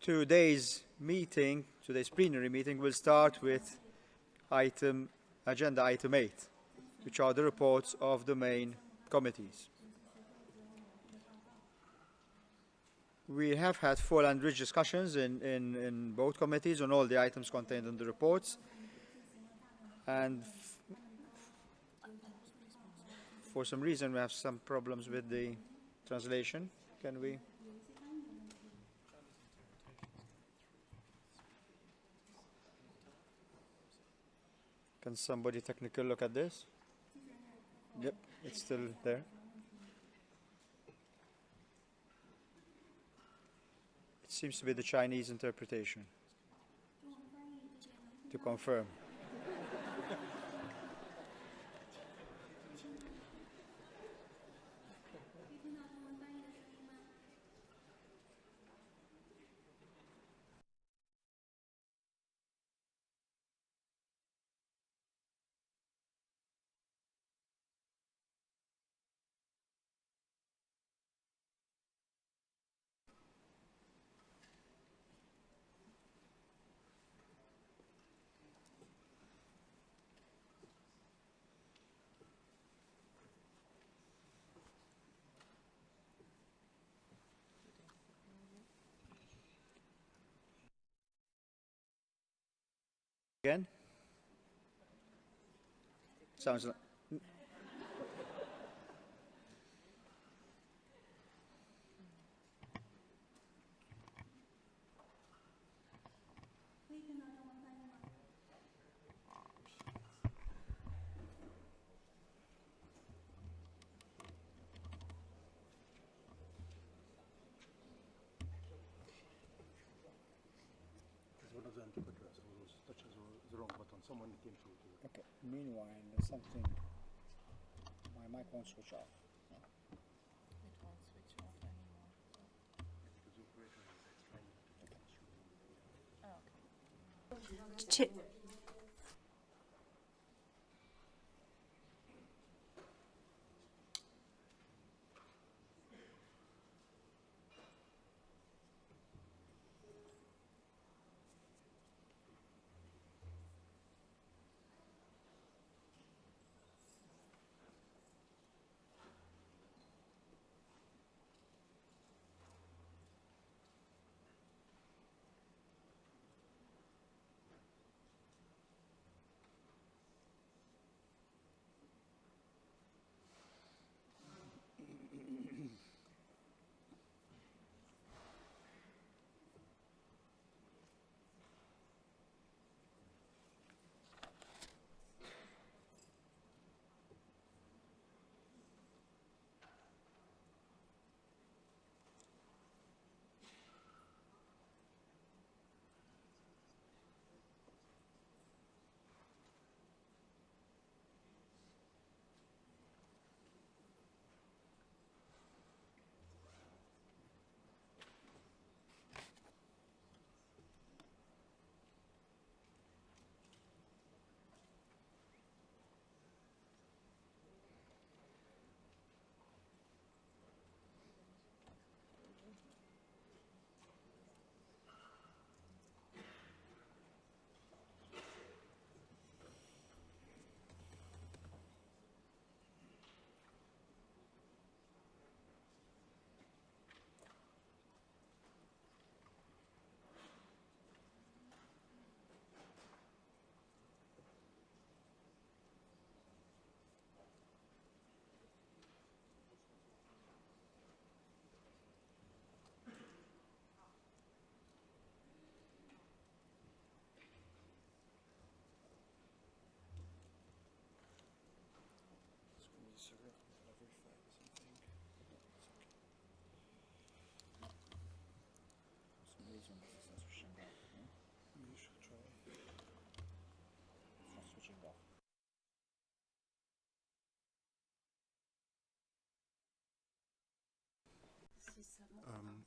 Today's plenary meeting, will start with agenda item 8, which are the reports of the main committees. We have had full and rich discussions in both committees on all the items contained in the reports, and for some reason we have some problems with the translation. Can somebody technical look at this? Yep, it's still there. It seems to be the Chinese interpretation. To confirm. Again? Sounds like... Okay. Meanwhile, there's something. My mic won't switch off. It won't switch off anymore. Oh, okay.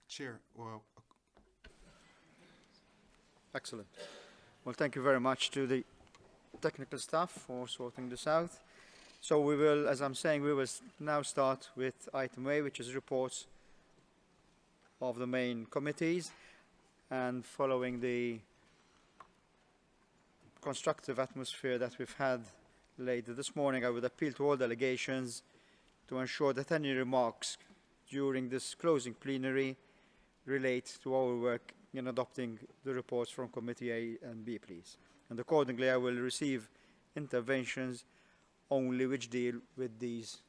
Chair, well, Excellent. Well, thank you very much to the technical staff for sorting this out. So we will, as I'm saying, we will now start with item A, which is reports of the main committees. and following the constructive atmosphere that we've had later this morning, I would appeal to all delegations to ensure that any remarks during this closing plenary relate to our work in adopting the reports from Committee A and B, please. And accordingly, I will receive interventions only which deal with these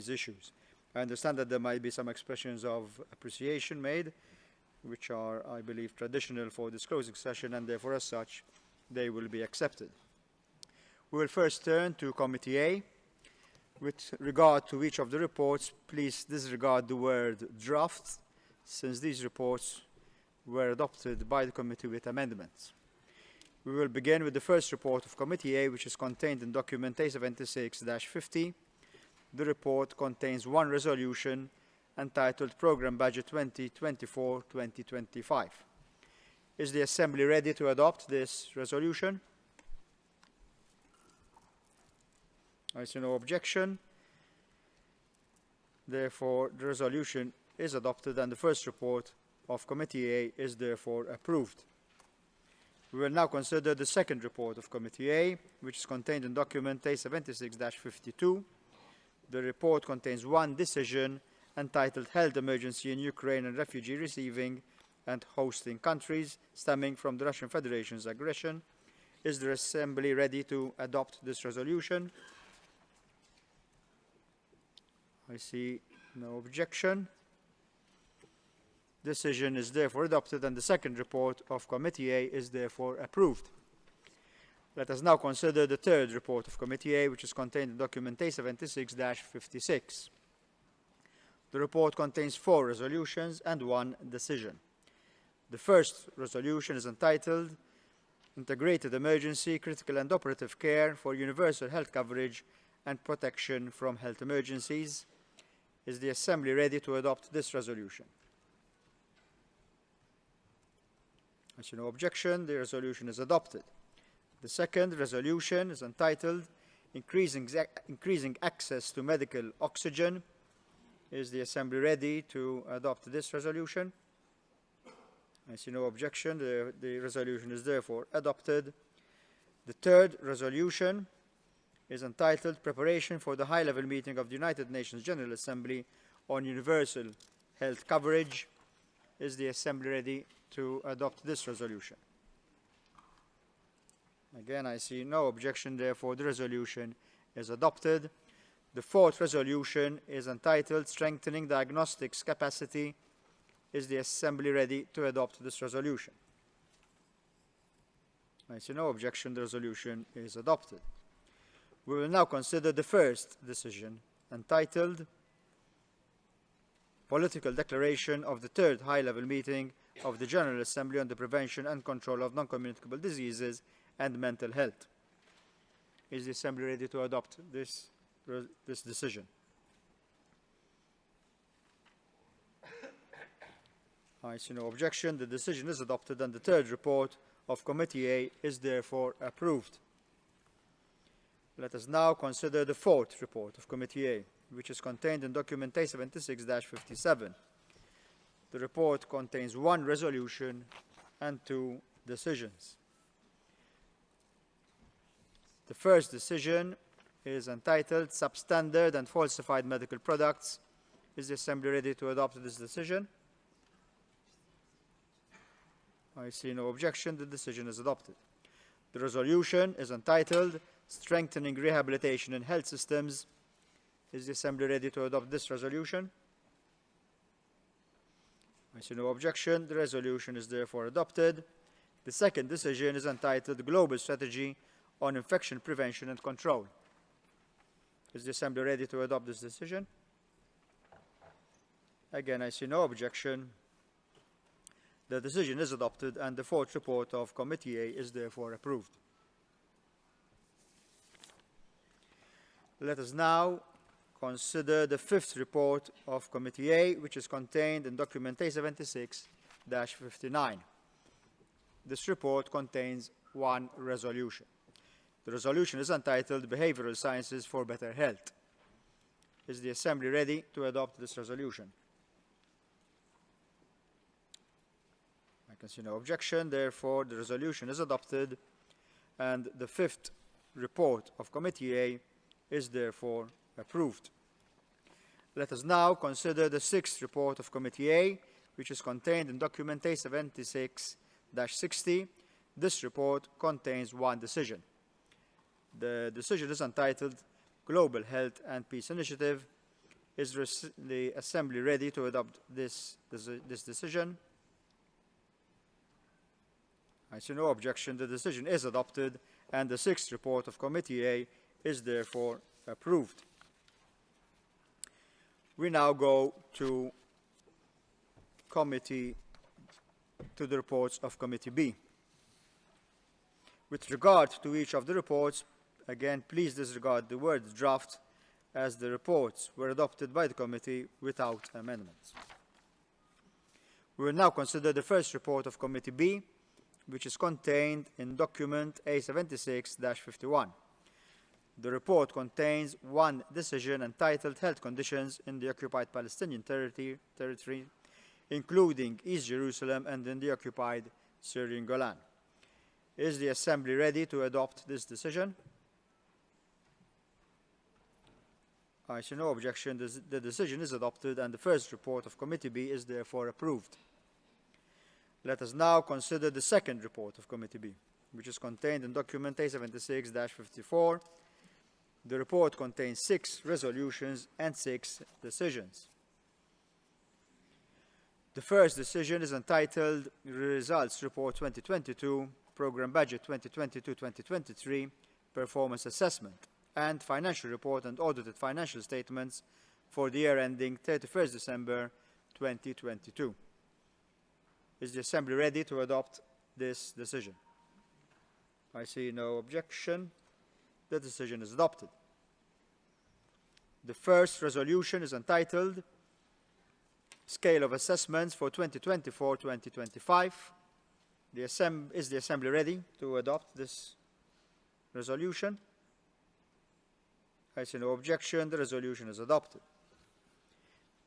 issues. I understand that there might be some expressions of appreciation made, which are, I believe, traditional for this closing session, and therefore, as such, they will be accepted. We will first turn to Committee A. With regard to each of the reports, please disregard the word draft, since these reports were adopted by the committee with amendments. We will begin with the first report of Committee A, which is contained in document A76-50. The report contains one resolution entitled Programme Budget 2024-2025. Is the Assembly ready to adopt this resolution? I see no objection. Therefore, the resolution is adopted and the first report of Committee A is therefore approved. We will now consider the second report of Committee A, which is contained in document A76-52. The report contains one decision entitled Health Emergency in Ukraine and Refugee Receiving and Hosting Countries stemming from the Russian Federation's aggression. Is the Assembly ready to adopt this resolution? I see no objection. Decision is therefore adopted and the second report of Committee A is therefore approved. Let us now consider the third report of Committee A, which is contained in document A76-56. The report contains 4 resolutions and 1 decision. The first resolution is entitled Integrated Emergency, Critical and Operative Care for Universal Health Coverage and Protection from Health Emergencies. Is the Assembly ready to adopt this resolution? I see no objection. The resolution is adopted. The second resolution is entitled Increasing Access to Medical Oxygen. Is the Assembly ready to adopt this resolution? I see no objection. The resolution is therefore adopted. The third resolution is entitled Preparation for the High-Level Meeting of the United Nations General Assembly on Universal Health Coverage. Is the Assembly ready to adopt this resolution? Again, I see no objection, therefore the resolution is adopted. The fourth resolution is entitled Strengthening Diagnostics Capacity. Is the Assembly ready to adopt this resolution? I see no objection, the resolution is adopted. We will now consider the first decision, entitled Political Declaration of the Third High-Level Meeting of the General Assembly on the Prevention and Control of Non-Communicable Diseases and Mental Health. Is the Assembly ready to adopt this decision? I see no objection. The decision is adopted and the third report of Committee A is therefore approved. Let us now consider the fourth report of Committee A, which is contained in document A76-57. The report contains one resolution and 2 decisions. The first decision is entitled Substandard and Falsified Medical Products. Is the Assembly ready to adopt this decision? I see no objection. The decision is adopted. The resolution is entitled Strengthening Rehabilitation in Health Systems. Is the Assembly ready to adopt this resolution? I see no objection. The resolution is therefore adopted. The second decision is entitled Global Strategy on Infection Prevention and Control. Is the Assembly ready to adopt this decision? Again, I see no objection. The decision is adopted and the fourth report of Committee A is therefore approved. Let us now consider the fifth report of Committee A, which is contained in document A76-59. This report contains one resolution. The resolution is entitled Behavioral Sciences for Better Health. Is the Assembly ready to adopt this resolution? can see no objection. Therefore, the resolution is adopted, and the fifth report of Committee A is therefore approved. Let us now consider the sixth report of Committee A, which is contained in document A76-60. This report contains one decision. The decision is entitled Global Health and Peace Initiative. Is the Assembly ready to adopt this decision? I see no objection. The decision is adopted, and the sixth report of Committee A is therefore approved. We now go to the reports of Committee B. With regard to each of the reports, again, please disregard the word draft, as the reports were adopted by the committee without amendments. We will now consider the first report of Committee B, which is contained in document A76-51. The report contains one decision entitled Health Conditions in the Occupied Palestinian Territory, including East Jerusalem and in the occupied Syrian Golan. Is the Assembly ready to adopt this decision? I see no objection. The decision is adopted, and the first report of Committee B is therefore approved. Let us now consider the second report of Committee B, which is contained in document A76-54. The report contains 6 resolutions and 6 decisions. The first decision is entitled Results Report 2022, Programme Budget 2022-2023, Performance Assessment, and Financial Report and Audited Financial Statements for the year ending 31st December 2022. Is the Assembly ready to adopt this decision? I see no objection. The decision is adopted. The first resolution is entitled Scale of Assessments for 2024-2025. Is the Assembly ready to adopt this resolution? I see no objection. The resolution is adopted.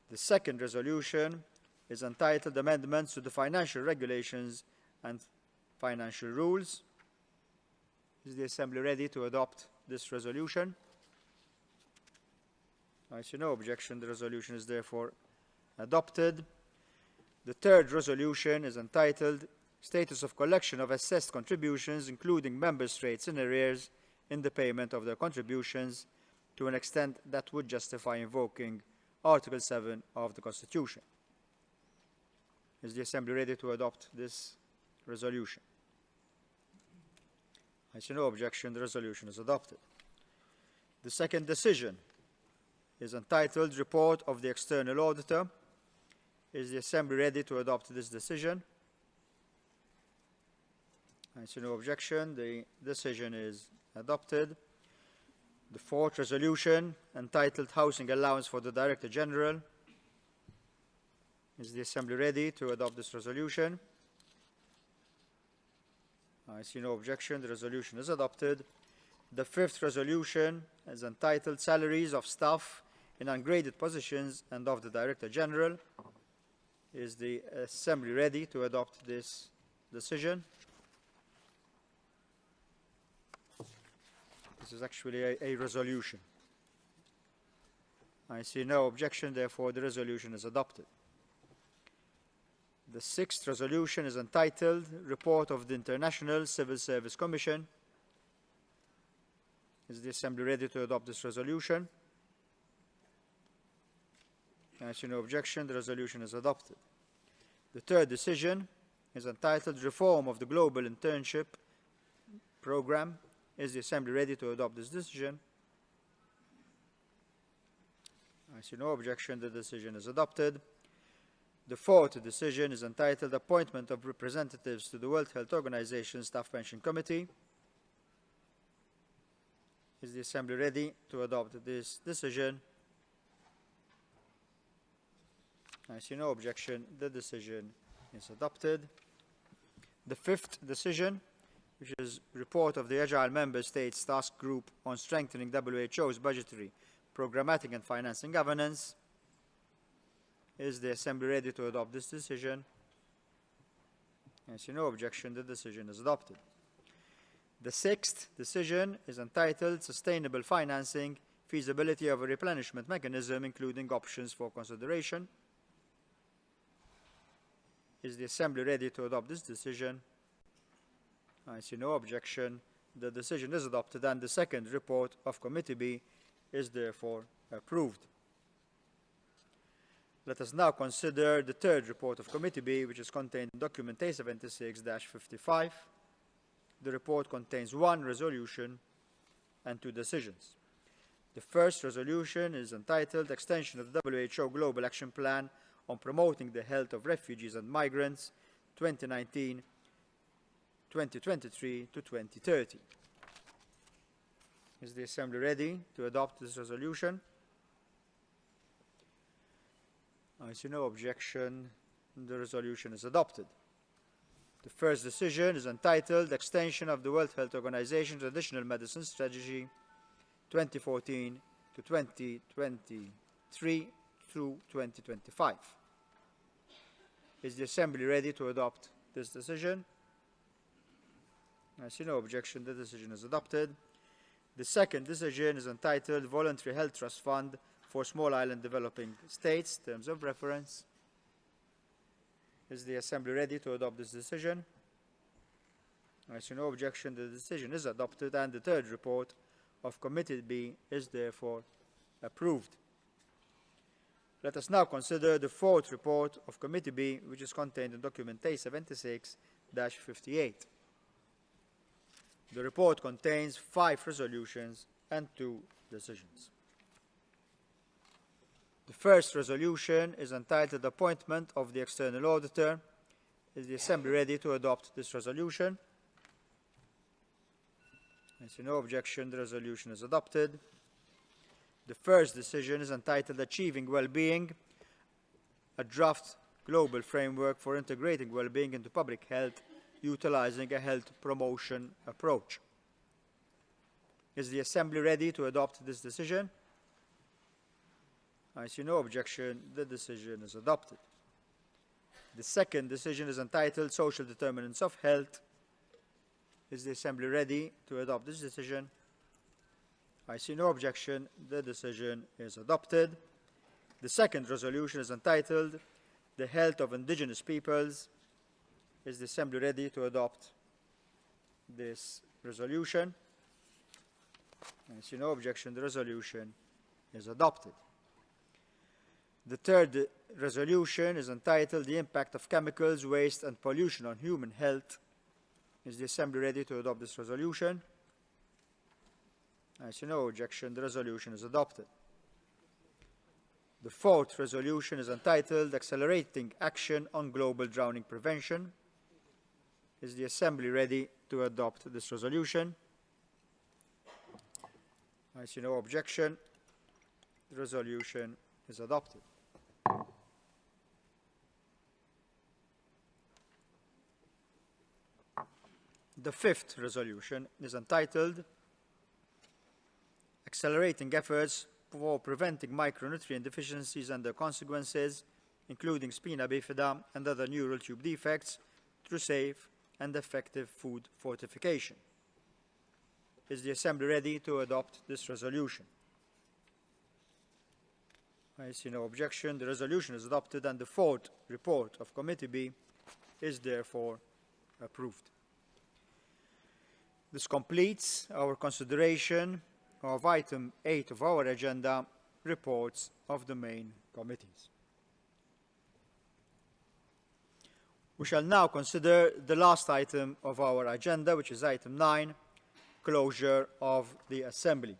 The second resolution is entitled Amendments to the Financial Regulations and Financial Rules. Is the Assembly ready to adopt this resolution? I see no objection. The resolution is therefore adopted. The third resolution is entitled Status of Collection of Assessed Contributions, including Member States in arrears in the payment of their contributions to an extent that would justify invoking Article 7 of the Constitution. Is the Assembly ready to adopt this resolution? I see no objection. The resolution is adopted. The second decision is entitled Report of the External Auditor. Is the Assembly ready to adopt this decision? I see no objection. The decision is adopted. The fourth resolution, entitled Housing Allowance for the Director General. Is the Assembly ready to adopt this resolution? I see no objection. The resolution is adopted. The fifth resolution is entitled Salaries of Staff in Ungraded Positions and of the Director General. Is the Assembly ready to adopt this decision? This is actually a resolution. I see no objection. Therefore, the resolution is adopted. The sixth resolution is entitled Report of the International Civil Service Commission. Is the Assembly ready to adopt this resolution? I see no objection. The resolution is adopted. The third decision is entitled Reform of the Global Internship Programme. Is the Assembly ready to adopt this decision? I see no objection. The decision is adopted. The fourth decision is entitled Appointment of Representatives to the World Health Organization Staff Pension Committee. Is the Assembly ready to adopt this decision? I see no objection. The decision is adopted. The fifth decision, which is Report of the Agile Member States Task Group on Strengthening WHO's Budgetary, Programmatic and Financing Governance. Is the Assembly ready to adopt this decision? I see no objection. The decision is adopted. The sixth decision is entitled Sustainable Financing, Feasibility of a Replenishment Mechanism, including options for consideration. Is the Assembly ready to adopt this decision? I see no objection. The decision is adopted and the second report of Committee B is therefore approved. Let us now consider the third report of Committee B, which is contained in document A76-55. The report contains one resolution and two decisions. The first resolution is entitled Extension of the WHO Global Action Plan on Promoting the Health of Refugees and Migrants 2019-2023 to 2030. Is the Assembly ready to adopt this resolution? I see no objection. The resolution is adopted. The first decision is entitled Extension of the World Health Organization Traditional Medicine Strategy 2014 to 2023 through 2025. Is the Assembly ready to adopt this decision? I see no objection. The decision is adopted. The second decision is entitled Voluntary Health Trust Fund for Small Island Developing States, Terms of Reference. Is the Assembly ready to adopt this decision? I see no objection. The decision is adopted and the third report of Committee B is therefore approved. Let us now consider the fourth report of Committee B, which is contained in document A76-58. The report contains 5 resolutions and 2 decisions. The first resolution is entitled Appointment of the External Auditor. Is the Assembly ready to adopt this resolution? I see no objection. The resolution is adopted. The first decision is entitled Achieving Wellbeing, a draft global framework for integrating well-being into public health, utilizing a health promotion approach. Is the Assembly ready to adopt this decision? I see no objection. The decision is adopted. The second decision is entitled Social Determinants of Health. Is the Assembly ready to adopt this decision? I see no objection. The decision is adopted. The second resolution is entitled The Health of Indigenous Peoples. Is the Assembly ready to adopt this resolution? I see no objection. The resolution is adopted. The third resolution is entitled The Impact of Chemicals, Waste and Pollution on Human Health. Is the Assembly ready to adopt this resolution? I see no objection. The resolution is adopted. The fourth resolution is entitled Accelerating Action on Global Drowning Prevention. Is the Assembly ready to adopt this resolution? I see no objection. The resolution is adopted. The fifth resolution is entitled Accelerating Efforts for Preventing Micronutrient Deficiencies and Their Consequences, including spina bifida and other neural tube defects, through safe and effective food fortification. Is the Assembly ready to adopt this resolution? I see no objection. The resolution is adopted and the fourth report of Committee B is therefore approved. This completes our consideration of item 8 of our agenda, reports of the main committees. We shall now consider the last item of our agenda, which is item 9, closure of the Assembly.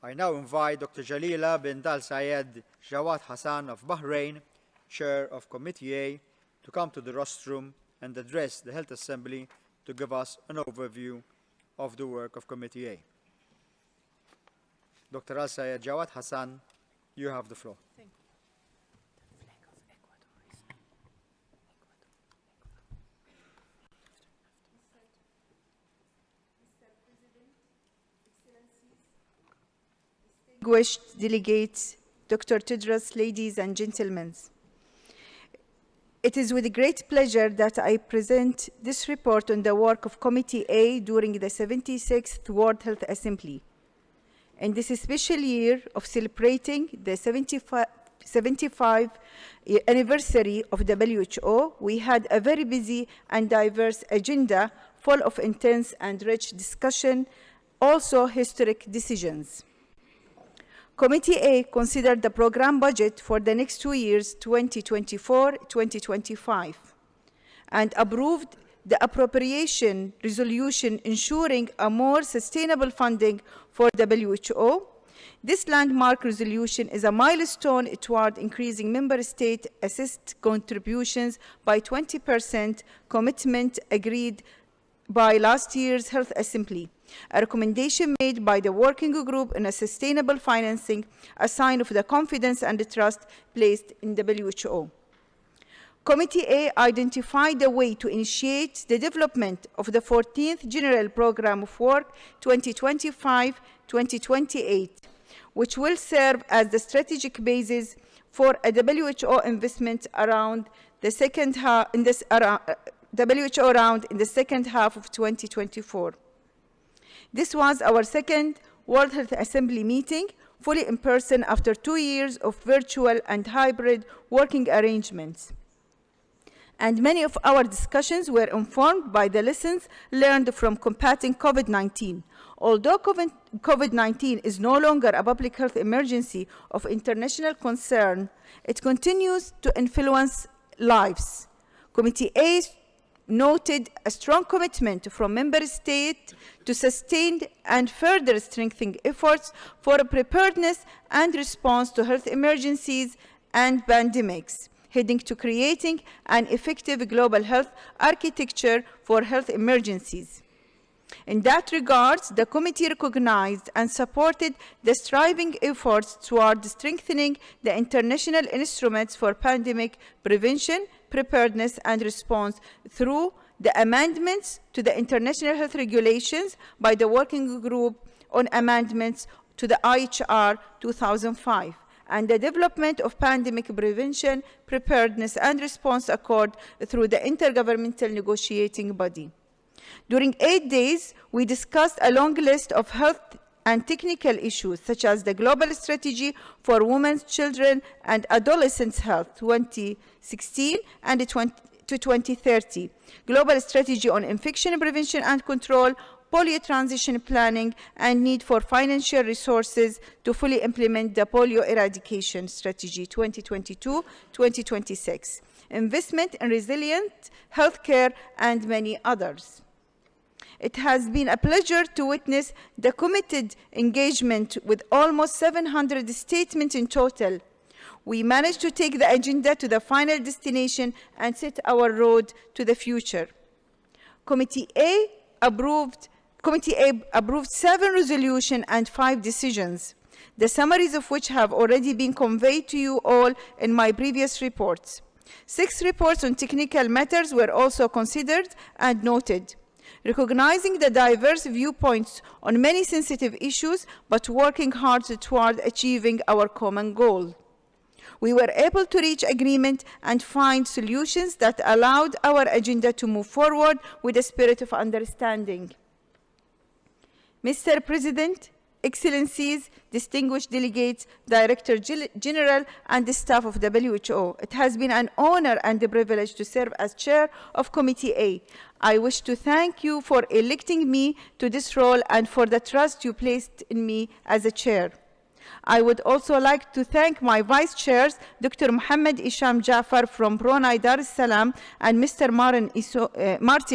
I now invite Dr. Jalila bint Al-Sayed Jawad Hassan of Bahrain, Chair of Committee A, to come to the rostrum and address the Health Assembly to give us an overview of the work of Committee A. Dr. Al-Sayed Jawad Hassan, you have the floor. Thank you. Distinguished delegates, Dr. Tedros, ladies and gentlemen. It is with great pleasure that I present this report on the work of Committee A during the 76th World Health Assembly. In this special year of celebrating the 75th anniversary of WHO, we had a very busy and diverse agenda full of intense and rich discussion, also historic decisions. Committee A considered the program budget for the next 2 years, 2024-2025, and approved the appropriation resolution ensuring a more sustainable funding for WHO. This landmark resolution is a milestone toward increasing member state assist contributions by 20%, commitment agreed by last year's Health Assembly, a recommendation made by the working group in a sustainable financing, a sign of the confidence and the trust placed in WHO. Committee A identified a way to initiate the development of the 14th General Program of Work 2025-2028, which will serve as the strategic basis for a WHO investment around the second half in this WHO round in the second half of 2024. This was our second World Health Assembly meeting, fully in person after 2 years of virtual and hybrid working arrangements. And many of our discussions were informed by the lessons learned from combating COVID-19. Although COVID-19 is no longer a public health emergency of international concern, it continues to influence lives. Committee A noted a strong commitment from member states to sustain and further strengthen efforts for preparedness and response to health emergencies and pandemics, heading to creating an effective global health architecture for health emergencies. In that regard, the committee recognized and supported the striving efforts toward strengthening the international instruments for pandemic prevention, preparedness, and response through the amendments to the international health regulations by the Working Group on Amendments to the IHR 2005, and the development of pandemic prevention, preparedness, and response accord through the Intergovernmental Negotiating Body. During 8 days, we discussed a long list of health and technical issues, such as the Global Strategy for Women's, Children, and Adolescents' Health 2016 and to 2030, Global Strategy on Infection Prevention and Control, polio transition planning, and need for financial resources to fully implement the polio eradication strategy 2022-2026, investment in resilient healthcare, and many others. It has been a pleasure to witness the committed engagement with almost 700 statements in total. We managed to take the agenda to the final destination and set our road to the future. Committee A approved 7 resolutions and 5 decisions, the summaries of which have already been conveyed to you all in my previous reports. 6 reports on technical matters were also considered and noted, recognizing the diverse viewpoints on many sensitive issues, but working hard toward achieving our common goal. We were able to reach agreement and find solutions that allowed our agenda to move forward with a spirit of understanding. Mr. President, Excellencies, distinguished delegates, Director General, and the staff of WHO, it has been an honor and a privilege to serve as chair of Committee A. I wish to thank you for electing me to this role and for the trust you placed in me as a chair. I would also like to thank my vice chairs, Dr. Mohammed Isham Jafar from Brunei Dar es Salaam and Mr. Martin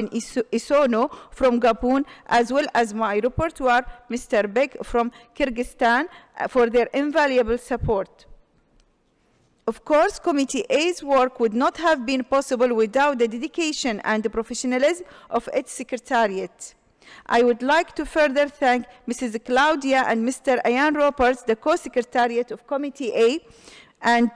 Isono from Gabon, as well as my rapporteur, Mr. Beg from Kyrgyzstan, for their invaluable support. Of course, Committee A's work would not have been possible without the dedication and the professionalism of its secretariat. I would like to further thank Mrs. Claudia and Mr. Ian Roberts, the co-secretariat of Committee A, and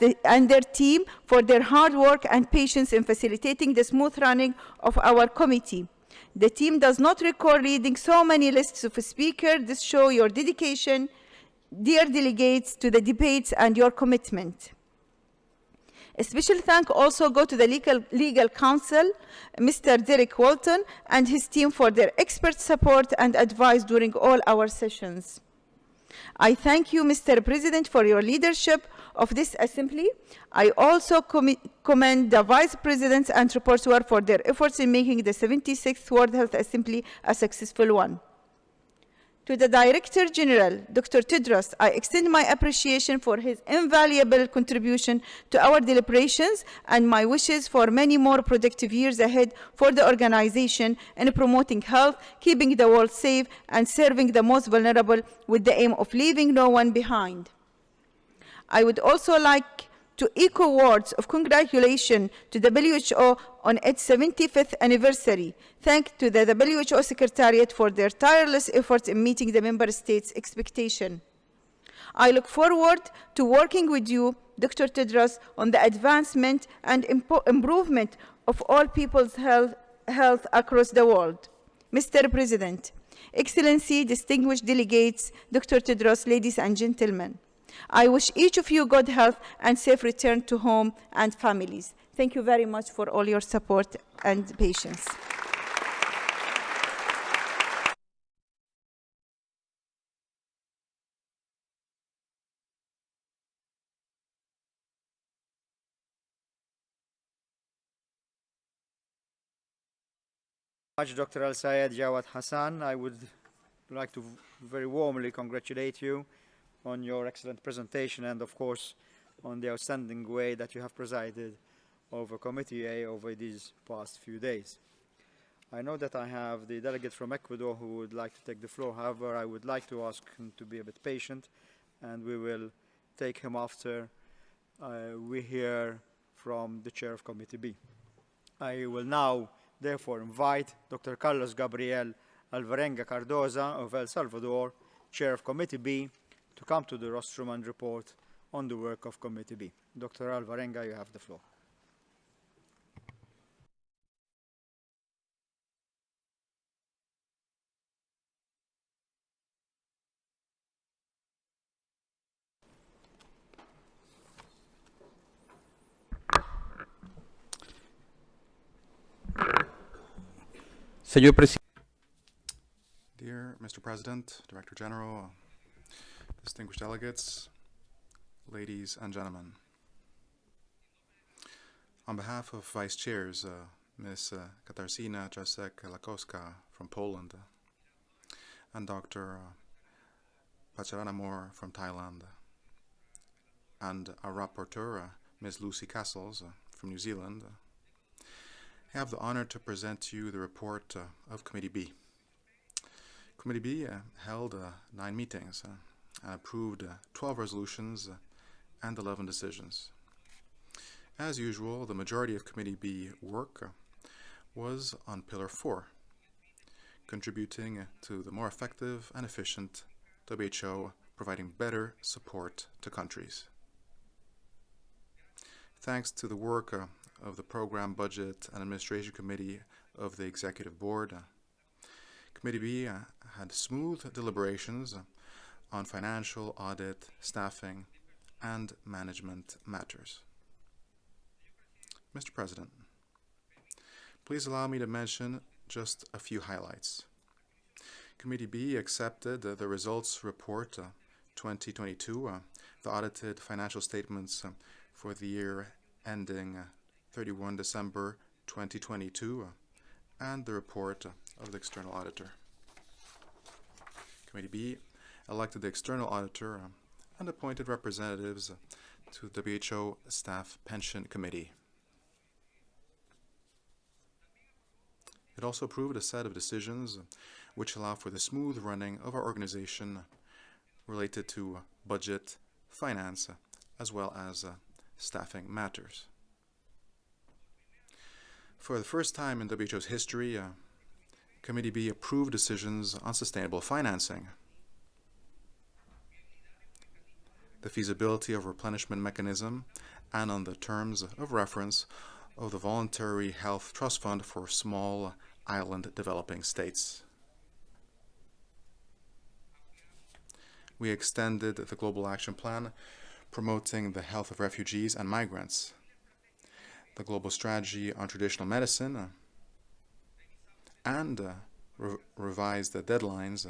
their team for their hard work and patience in facilitating the smooth running of our committee. The team does not recall reading so many lists of speakers. This shows your dedication, dear delegates, to the debates and your commitment. A special thank also go to the legal counsel, Mr. Derek Walton, and his team for their expert support and advice during all our sessions. I thank you, Mr. President, for your leadership of this assembly. I also commend the vice presidents and rapporteur for their efforts in making the 76th World Health Assembly a successful one. To the Director General, Dr. Tedros, I extend my appreciation for his invaluable contribution to our deliberations and my wishes for many more productive years ahead for the organization in promoting health, keeping the world safe, and serving the most vulnerable with the aim of leaving no one behind. I would also like to echo words of congratulation to WHO on its 75th anniversary. Thanks to the WHO Secretariat for their tireless efforts in meeting the member states' expectation. I look forward to working with you, Dr. Tedros, on the advancement and improvement of all people's health across the world. Mr. President, Excellency, distinguished delegates, Dr. Tedros, ladies and gentlemen, I wish each of you good health and safe return to home and families. Thank you very much for all your support and patience. Dr. Al Sayed Jawad Hassan, I would like to very warmly congratulate you on your excellent presentation and, of course, on the outstanding way that you have presided over Committee A over these past few days. I know that I have the delegate from Ecuador who would like to take the floor. However, I would like to ask him to be a bit patient, and we will take him after we hear from the chair of Committee B. I will now therefore invite Dr. Carlos Gabriel Alvarenga Cardoza of El Salvador, chair of Committee B, to come to the rostrum and report on the work of Committee B. Dr. Alvarenga, you have the floor. Dear Mr. President, Director General, distinguished delegates, ladies and gentlemen. On behalf of Vice Chairs, Ms. Katarzyna Jacek-Lakowska from Poland and Dr. Pacharanamor from Thailand, and our rapporteur, Ms. Lucy Castles from New Zealand, I have the honor to present to you the report of Committee B. Committee B held 9 meetings and approved 12 resolutions and 11 decisions. As usual, the majority of Committee B work was on Pillar 4, contributing to the more effective and efficient WHO providing better support to countries. Thanks to the work of the Program, Budget and Administration Committee of the Executive Board, Committee B had smooth deliberations on financial, audit, staffing, and management matters. Mr. President, please allow me to mention just a few highlights. Committee B accepted the results report 2022, the audited financial statements for the year ending 31 December 2022, and the report of the external auditor. Committee B elected the external auditor and appointed representatives to the WHO Staff Pension Committee. It also approved a set of decisions which allow for the smooth running of our organization related to budget, finance, as well as staffing matters. For the first time in WHO's history, Committee B approved decisions on sustainable financing, the feasibility of replenishment mechanism, and on the terms of reference of the Voluntary Health Trust Fund for Small Island Developing States. We extended the Global Action Plan promoting the health of refugees and migrants the Global Strategy on Traditional Medicine, and revise the deadlines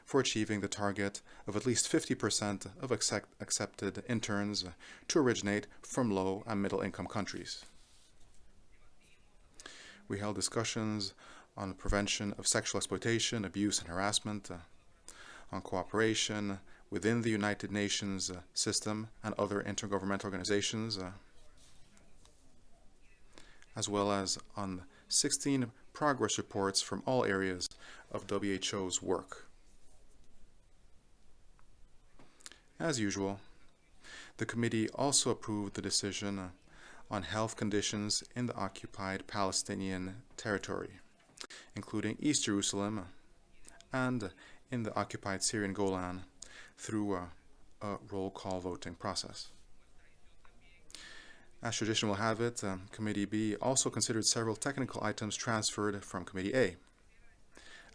for achieving the target of at least 50% of accepted interns to originate from low and middle income countries. We held discussions on the prevention of sexual exploitation, abuse, and harassment, on cooperation within the United Nations system and other intergovernmental organizations, as well as on 16 progress reports from all areas of WHO's work. As usual, the committee also approved the decision on health conditions in the occupied Palestinian territory, including East Jerusalem and in the occupied Syrian Golan, through a roll call voting process. As tradition will have it, Committee B also considered several technical items transferred from Committee A.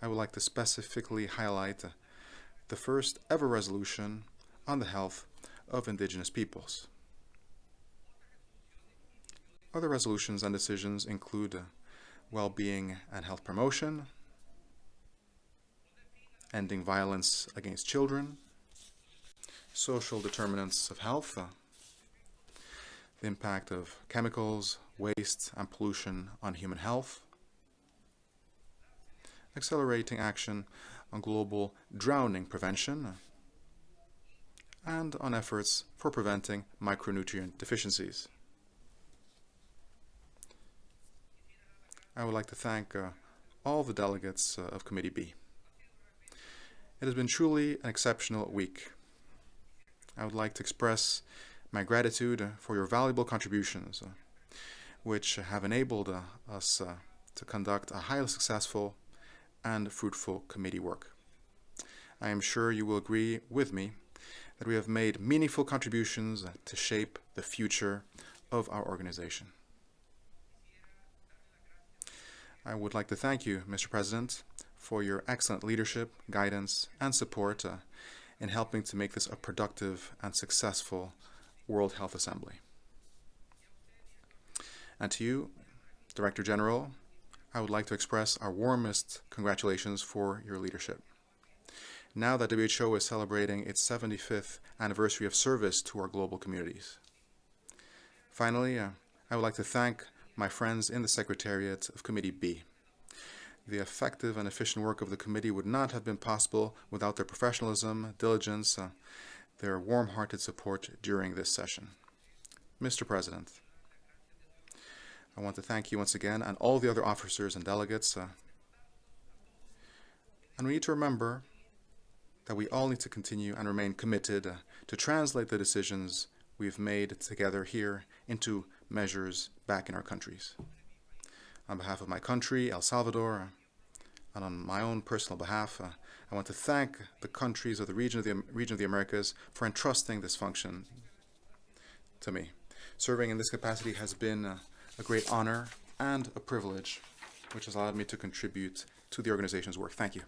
I would like to specifically highlight the first ever resolution on the health of indigenous peoples. Other resolutions and decisions include well-being and health promotion, ending violence against children, social determinants of health, the impact of chemicals, waste, and pollution on human health, accelerating action on global drowning prevention, and on efforts for preventing micronutrient deficiencies. I would like to thank all the delegates of Committee B. It has been truly an exceptional week. I would like to express my gratitude for your valuable contributions, which have enabled us to conduct a highly successful and fruitful committee work. I am sure you will agree with me that we have made meaningful contributions to shape the future of our organization. I would like to thank you, Mr. President, for your excellent leadership, guidance, and support in helping to make this a productive and successful World Health Assembly. And to you, Director General, I would like to express our warmest congratulations for your leadership. Now that WHO is celebrating its 75th anniversary of service to our global communities. Finally, I would like to thank my friends in the Secretariat of Committee B. The effective and efficient work of the committee would not have been possible without their professionalism, diligence, their warm-hearted support during this session. Mr. President, I want to thank you once again and all the other officers and delegates. And we need to remember that we all need to continue and remain committed to translate the decisions we've made together here into measures back in our countries. On behalf of my country, El Salvador, and on my own personal behalf, I want to thank the countries of the region of the Americas for entrusting this function to me. Serving in this capacity has been a great honor and a privilege, which has allowed me to contribute to the organization's work. Thank you.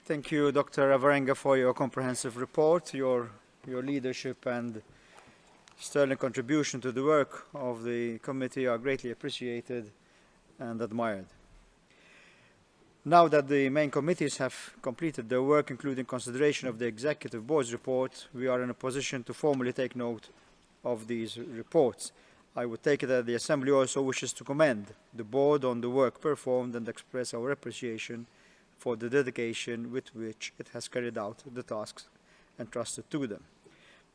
Thank you, Dr. Avarenga, for your comprehensive report. Your leadership and sterling contribution to the work of the committee are greatly appreciated and admired. Now that the main committees have completed their work, including consideration of the Executive Board's report, we are in a position to formally take note of these reports. I would take it that the Assembly also wishes to commend the Board on the work performed and express our appreciation for the dedication with which it has carried out the tasks entrusted to them.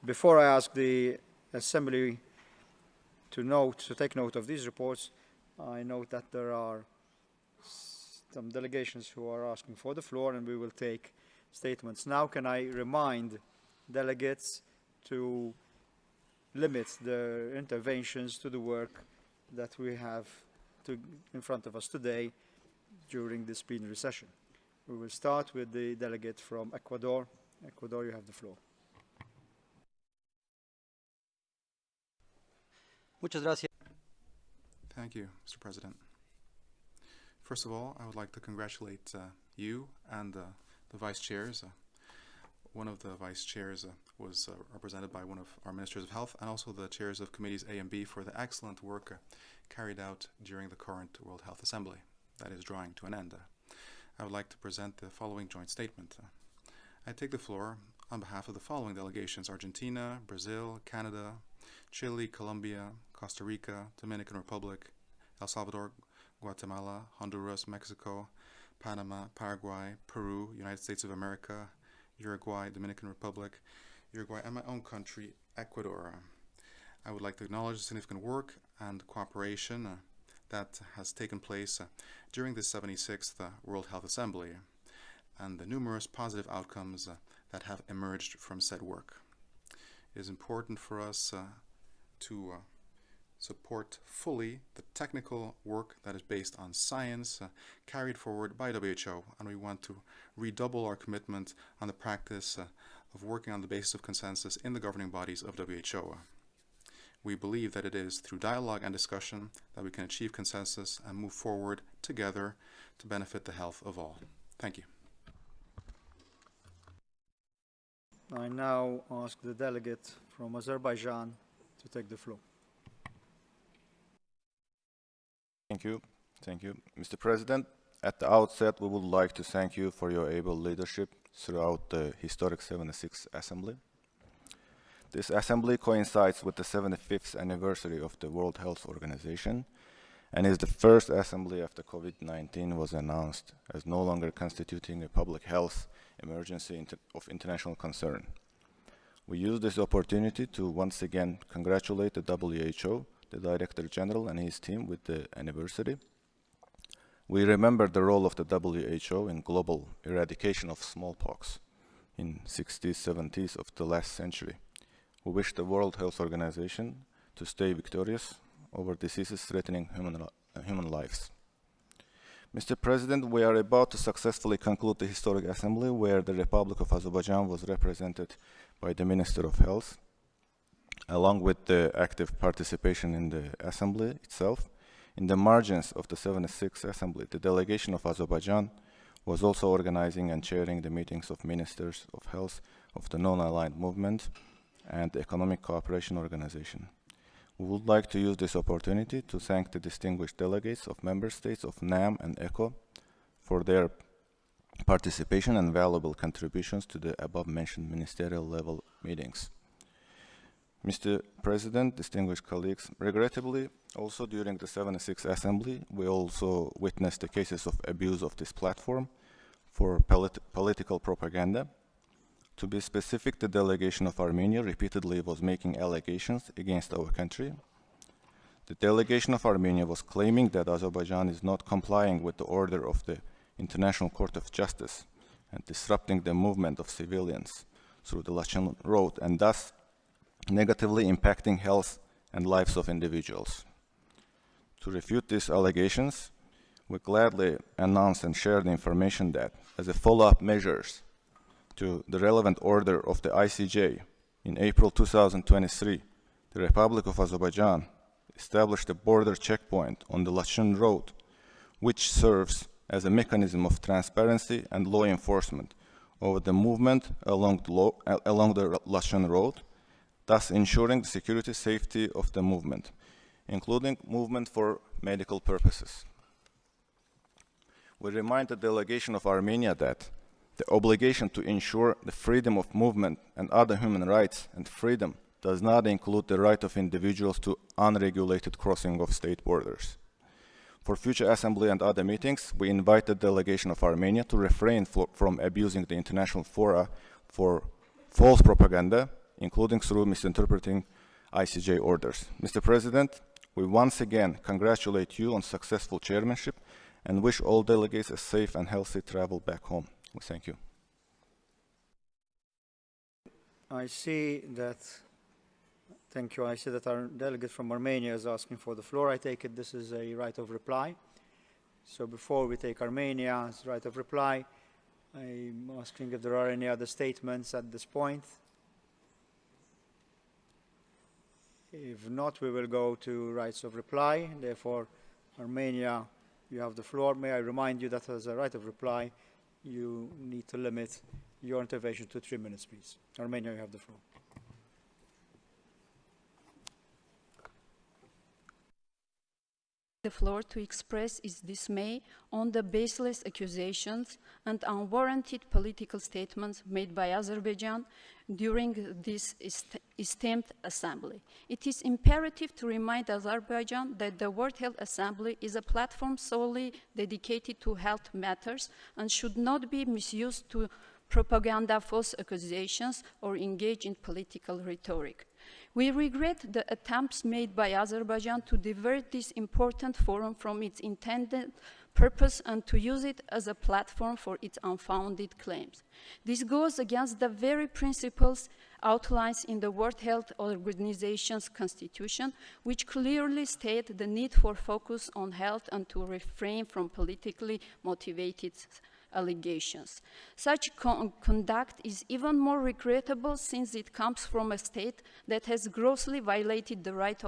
Before I ask the Assembly to take note of these reports, I note that there are some delegations who are asking for the floor, and we will take statements. Now, can I remind delegates to limit their interventions to the work that we have in front of us today during this plenary session. We will start with the delegate from Ecuador. Ecuador, you have the floor. Muchas gracias. Thank you, Mr. President. First of all, I would like to congratulate you and the vice chairs. One of the vice chairs was represented by one of our ministers of health, and also the chairs of committees A and B for the excellent work carried out during the current World Health Assembly that is drawing to an end. I would like to present the following joint statement. I take the floor on behalf of the following delegations: Argentina, Brazil, Canada, Chile, Colombia, Costa Rica, Dominican Republic, El Salvador, Guatemala, Honduras, Mexico, Panama, Paraguay, Peru, United States of America, Uruguay, Dominican Republic, Uruguay, and my own country, Ecuador. I would like to acknowledge the significant work and cooperation that has taken place during the 76th World Health Assembly and the numerous positive outcomes that have emerged from said work. It is important for us to support fully the technical work that is based on science carried forward by WHO, and we want to redouble our commitment on the practice of working on the basis of consensus in the governing bodies of WHO. We believe that it is through dialogue and discussion that we can achieve consensus and move forward together to benefit the health of all. Thank you. I now ask the delegate from Azerbaijan to take the floor. Thank you. Thank you. Mr. President, at the outset, we would like to thank you for your able leadership throughout the historic 76th Assembly. This Assembly coincides with the 75th anniversary of the World Health Organization and is the first Assembly after COVID-19 was announced as no longer constituting a public health emergency of international concern. We use this opportunity to once again congratulate the WHO, the Director General and his team with the anniversary. We remember the role of the WHO in global eradication of smallpox in 60s, 70s of the last century. We wish the World Health Organization to stay victorious over diseases threatening human lives. Mr. President, we are about to successfully conclude the historic assembly where the Republic of Azerbaijan was represented by the Minister of Health. Along with the active participation in the assembly itself, in the margins of the 76th Assembly, the delegation of Azerbaijan was also organizing and chairing the meetings of ministers of health of the Non-Aligned Movement and the Economic Cooperation Organization. We would like to use this opportunity to thank the distinguished delegates of member states of NAM and ECHO for their participation and valuable contributions to the above-mentioned ministerial level meetings. Mr. President, distinguished colleagues, regrettably, also during the 76th Assembly, we also witnessed the cases of abuse of this platform for political propaganda. To be specific, the delegation of Armenia repeatedly was making allegations against our country. The delegation of Armenia was claiming that Azerbaijan is not complying with the order of the International Court of Justice and disrupting the movement of civilians through the Lachin Road and thus negatively impacting health and lives of individuals. To refute these allegations, we gladly announce and share the information that, as a follow-up measures to the relevant order of the ICJ, in April 2023, the Republic of Azerbaijan established a border checkpoint on the Lachin Road, which serves as a mechanism of transparency and law enforcement over the movement along the Lachin Road, thus ensuring the security safety of the movement, including movement for medical purposes. We remind the delegation of Armenia that the obligation to ensure the freedom of movement and other human rights and freedom does not include the right of individuals to unregulated crossing of state borders. For future assembly and other meetings, we invite the delegation of Armenia to refrain from abusing the international fora for false propaganda, including through misinterpreting ICJ orders. Mr. President, we once again congratulate you on successful chairmanship and wish all delegates a safe and healthy travel back home. We thank you. I see that, thank you, I see that our delegate from Armenia is asking for the floor. I take it this is a right of reply. So before we take Armenia's right of reply, I'm asking if there are any other statements at this point. If not, we will go to rights of reply. Therefore, Armenia, you have the floor. May I remind you that as a right of reply, you need to limit your intervention to 3 minutes, please. Armenia, you have the floor. The floor to express its dismay on the baseless accusations and unwarranted political statements made by Azerbaijan during this esteemed assembly. It is imperative to remind Azerbaijan that the World Health Assembly is a platform solely dedicated to health matters and should not be misused to propaganda false accusations or engage in political rhetoric. We regret the attempts made by Azerbaijan to divert this important forum from its intended purpose and to use it as a platform for its unfounded claims. This goes against the very principles outlined in the World Health Organization's constitution, which clearly state the need for focus on health and to refrain from politically motivated allegations. Such conduct is even more regrettable since it comes from a state that has grossly violated the right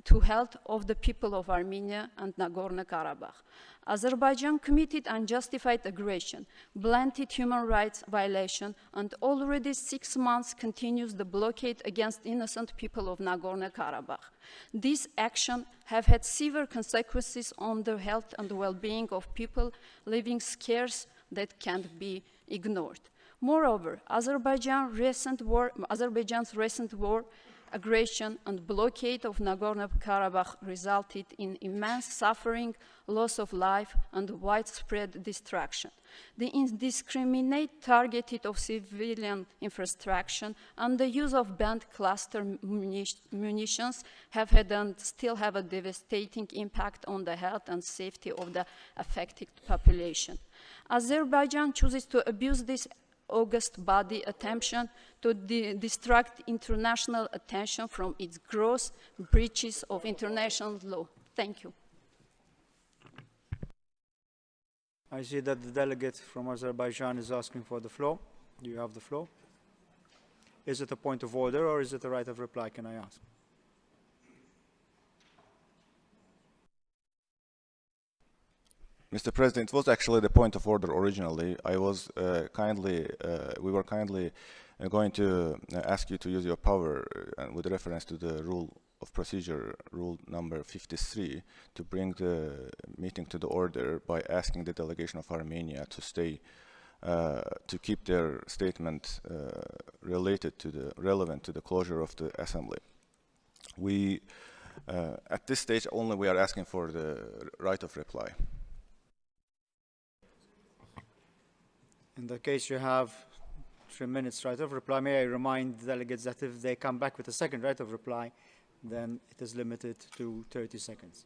to health of the people of Armenia and Nagorno-Karabakh. Azerbaijan committed unjustified aggression, blatant human rights violation, and already 6 months continues the blockade against innocent people of Nagorno-Karabakh. These actions have had severe consequences on the health and well-being of people living scarce that can't be ignored. Moreover, Azerbaijan's recent war, aggression, and blockade of Nagorno-Karabakh resulted in immense suffering, loss of life, and widespread destruction. The indiscriminate targeting of civilian infrastructure and the use of banned cluster munitions have had and still have a devastating impact on the health and safety of the affected population. Azerbaijan chooses to abuse this august body attention to distract international attention from its gross breaches of international law. Thank you. I see that the delegate from Azerbaijan is asking for the floor. Do you have the floor? Is it a point of order or is it a right of reply, can I ask? Mr. President, it was actually the point of order originally. We were kindly going to ask you to use your power with reference to the rule of procedure, rule number 53, to bring the meeting to the order by asking the delegation of Armenia to stay, to keep their statement relevant to the closure of the assembly. We, at this stage only, we are asking for the right of reply. In the case you have 3 minutes right of reply, may I remind the delegates that if they come back with a second right of reply, then it is limited to 30 seconds.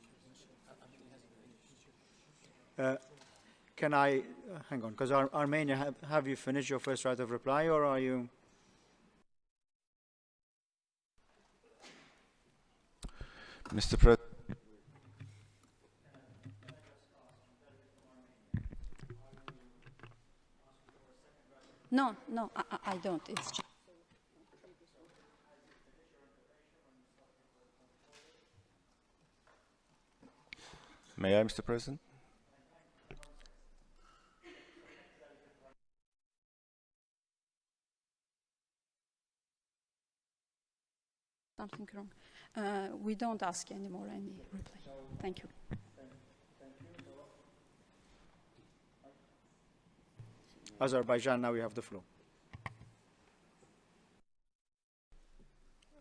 Can I, hang on, because Armenia, have you finished your first right of reply or are you? Mr. President. No, I don't. It's just May I, Mr. President? something wrong. We don't ask anymore any reply. Thank you. Azerbaijan, now you have the floor.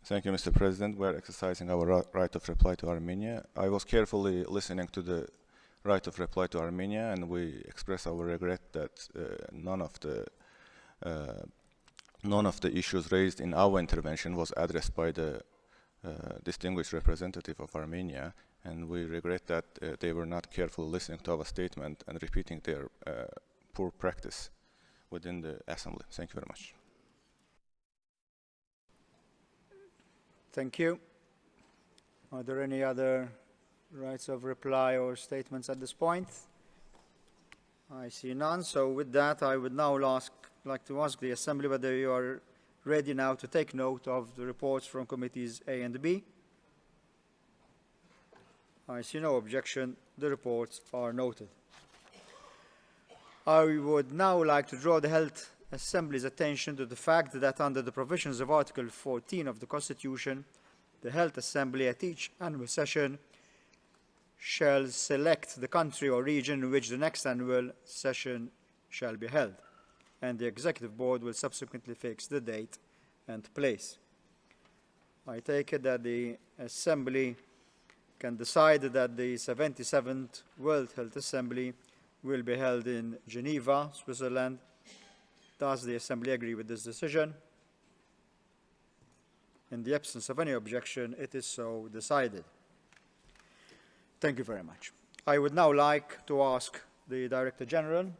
Thank you, Mr. President. We are exercising our right of reply to Armenia. I was carefully listening to the right of reply to Armenia, and we express our regret that none of the issues raised in our intervention was addressed by the distinguished representative of Armenia, and we regret that they were not carefully listening to our statement and repeating their poor practice within the assembly. Thank you very much. Thank you. Are there any other rights of reply or statements at this point? I see none. So with that, I would now like to ask the Assembly whether you are ready now to take note of the reports from Committees A and B. I see no objection. The reports are noted. I would now like to draw the Health Assembly's attention to the fact that under the provisions of Article 14 of the Constitution, the Health Assembly at each annual session shall select the country or region in which the next annual session shall be held, and the Executive Board will subsequently fix the date and place. I take it that the Assembly can decide that the 77th World Health Assembly will be held in Geneva, Switzerland. Does the Assembly agree with this decision? In the absence of any objection, it is so decided. Thank you very much. I would now like to ask the Director General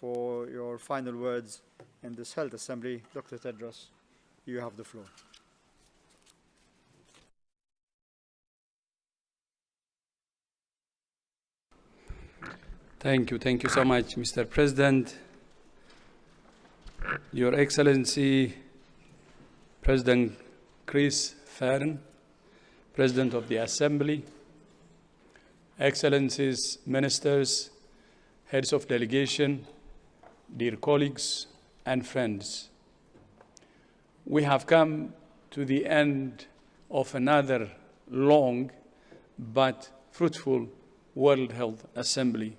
for your final words in this Health Assembly. Dr. Tedros, you have the floor. Thank you so much, Mr. President. Your Excellency, President Chris Farren, President of the Assembly, Excellencies, Ministers, Heads of Delegation, dear colleagues and friends. We have come to the end of another long but fruitful World Health Assembly.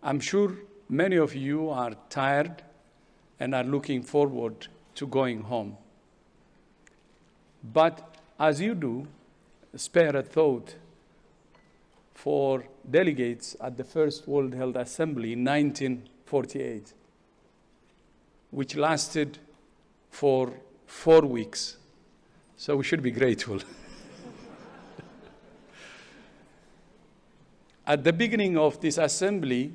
I'm sure many of you are tired and are looking forward to going home. But as you do, spare a thought for delegates at the first World Health Assembly in 1948, which lasted for 4 weeks. So we should be grateful. At the beginning of this assembly,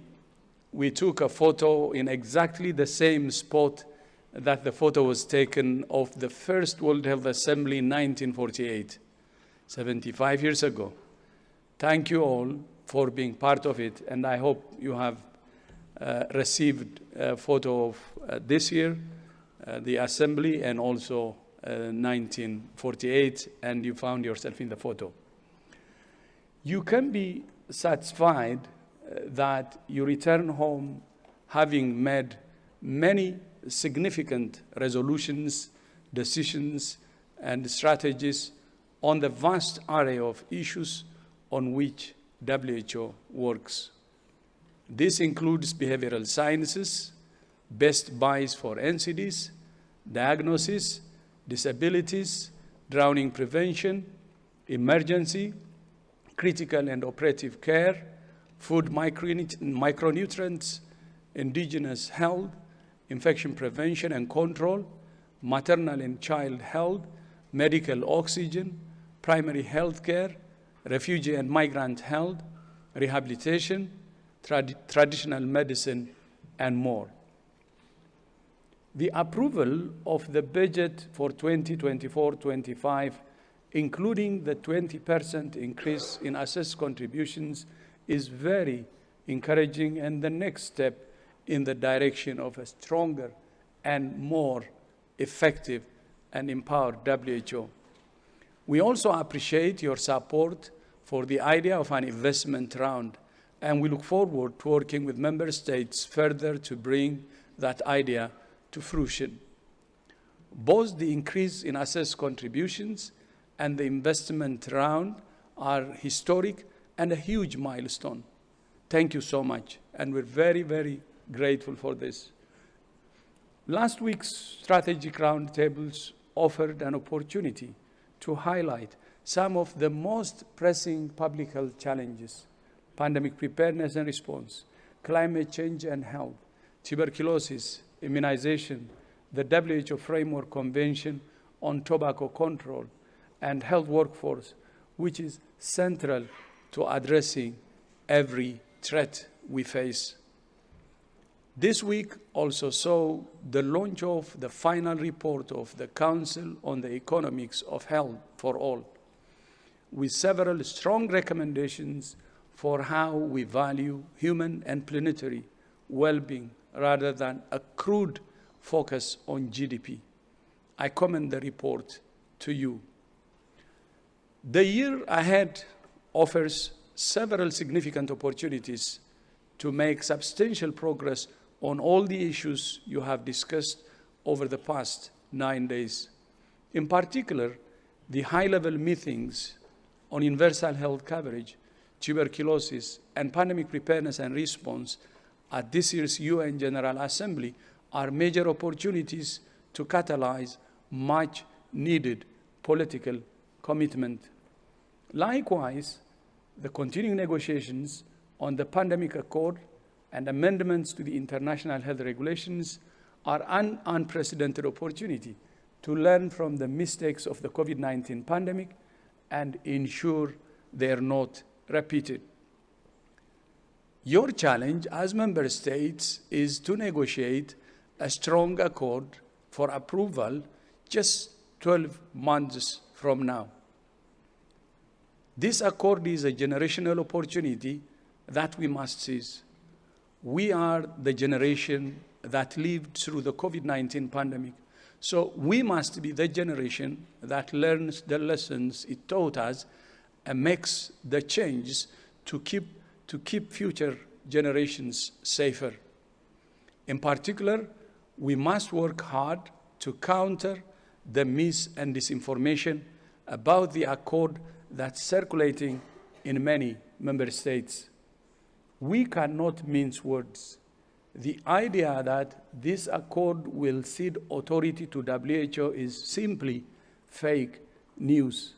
we took a photo in exactly the same spot that the photo was taken of the first World Health Assembly in 1948, 75 years ago. Thank you all for being part of it, and I hope you have received a photo of this year, the assembly, and also 1948, and you found yourself in the photo. You can be satisfied that you return home having made many significant resolutions, decisions, and strategies on the vast array of issues on which WHO works. This includes behavioral sciences, best buys for NCDs, diagnosis, disabilities, drowning prevention, emergency, critical and operative care, food micronutrients, indigenous health, infection prevention and control, maternal and child health, medical oxygen, primary health care, refugee and migrant health, rehabilitation, traditional medicine, and more. The approval of the budget for 2024-25, including the 20% increase in assessed contributions, is very encouraging and the next step in the direction of a stronger and more effective and empowered WHO. We also appreciate your support for the idea of an investment round, and we look forward to working with member states further to bring that idea to fruition. Both the increase in assessed contributions and the investment round are historic and a huge milestone. Thank you so much, and we're very, very grateful for this. Last week's strategic roundtables offered an opportunity to highlight some of the most pressing public health challenges: pandemic preparedness and response, climate change and health, tuberculosis, immunization, the WHO Framework Convention on Tobacco Control, and health workforce, which is central to addressing every threat we face. This week also saw the launch of the final report of the Council on the Economics of Health for All, with several strong recommendations for how we value human and planetary well-being rather than a crude focus on GDP. I commend the report to you. The year ahead offers several significant opportunities to make substantial progress on all the issues you have discussed over the past 9 days. In particular, the high-level meetings on universal health coverage, tuberculosis, and pandemic preparedness and response at this year's UN General Assembly are major opportunities to catalyze much-needed political commitment. Likewise, the continuing negotiations on the pandemic accord and amendments to the international health regulations are an unprecedented opportunity to learn from the mistakes of the COVID-19 pandemic and ensure they are not repeated. Your challenge as member states is to negotiate a strong accord for approval just 12 months from now. This accord is a generational opportunity that we must seize. We are the generation that lived through the COVID-19 pandemic, so we must be the generation that learns the lessons it taught us and makes the changes to keep future generations safer. In particular, we must work hard to counter the mis and disinformation about the accord that's circulating in many member states. We cannot mince words. The idea that this accord will cede authority to WHO is simply fake news.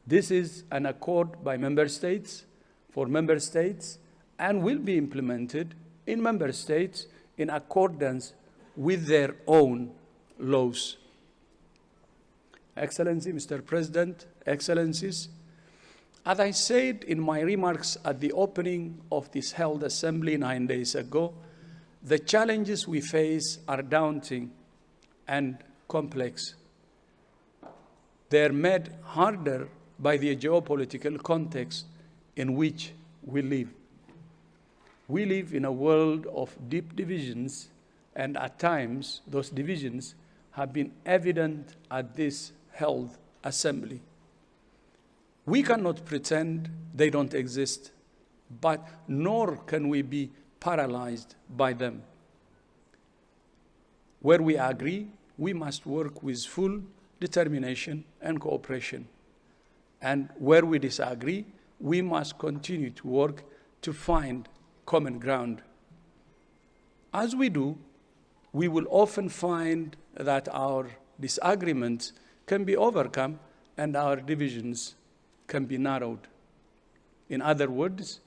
This is an accord by member states, for member states, and will be implemented in member states in accordance with their own laws. Excellency, Mr. President, Excellencies, as I said in my remarks at the opening of this held assembly 9 days ago, the challenges we face are daunting and complex. They're made harder by the geopolitical context in which we live. We live in a world of deep divisions, and at times those divisions have been evident at this held assembly. We cannot pretend they don't exist, but nor can we be paralyzed by them. Where we agree, we must work with full determination and cooperation. And where we disagree, we must continue to work to find common ground. As we do, we will often find that our disagreements can be overcome and our divisions can be narrowed. In other words,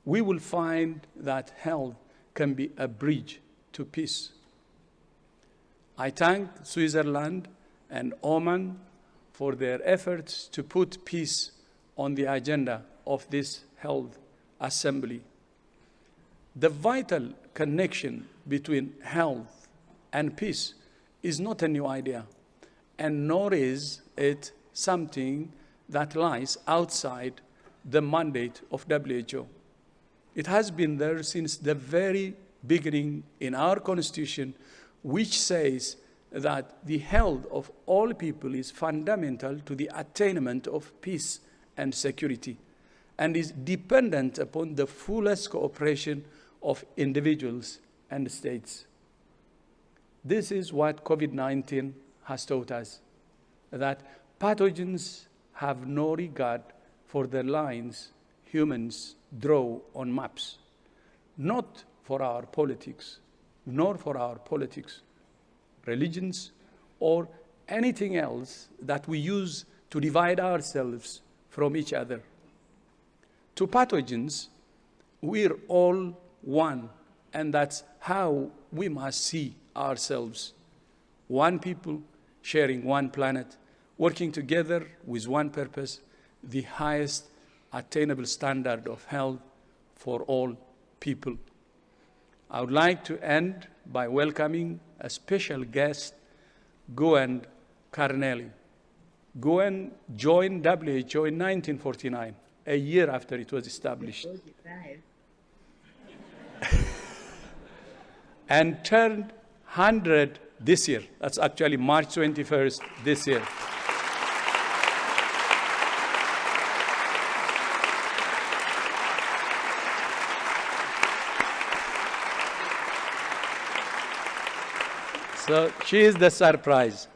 we will find that health can be a bridge to peace. I thank Switzerland and Oman for their efforts to put peace on the agenda of this held assembly. The vital connection between health and peace is not a new idea, and nor is it something that lies outside the mandate of WHO. It has been there since the very beginning in our Constitution, which says that the health of all people is fundamental to the attainment of peace and security, and is dependent upon the fullest cooperation of individuals and states. This is what COVID-19 has taught us, that pathogens have no regard for the lines humans draw on maps, not for our politics, nor for our politics, religions, or anything else that we use to divide ourselves from each other. To pathogens, we're all one, and that's how we must see ourselves. One people sharing one planet, working together with one purpose, the highest attainable standard of health for all people. I would like to end by welcoming a special guest, Gwen Carnelli. Gwen joined WHO in 1949, a year after it was established, and turned 100 this year. That's actually March 21st this year. So she is the surprise.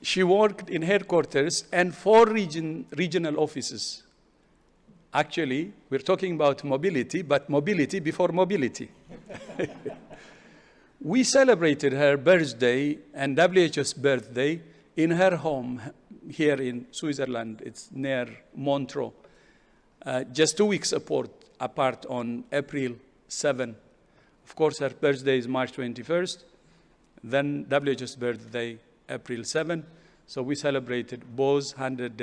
She worked in headquarters and 4 regional offices. Actually, we're talking about mobility, but mobility before mobility. We celebrated her birthday and WHO's birthday in her home here in Switzerland. It's near Montreux, just 2 weeks apart on April 7. Of course, her birthday is March 21st. Then WHO's birthday, April 7. So we celebrated both 100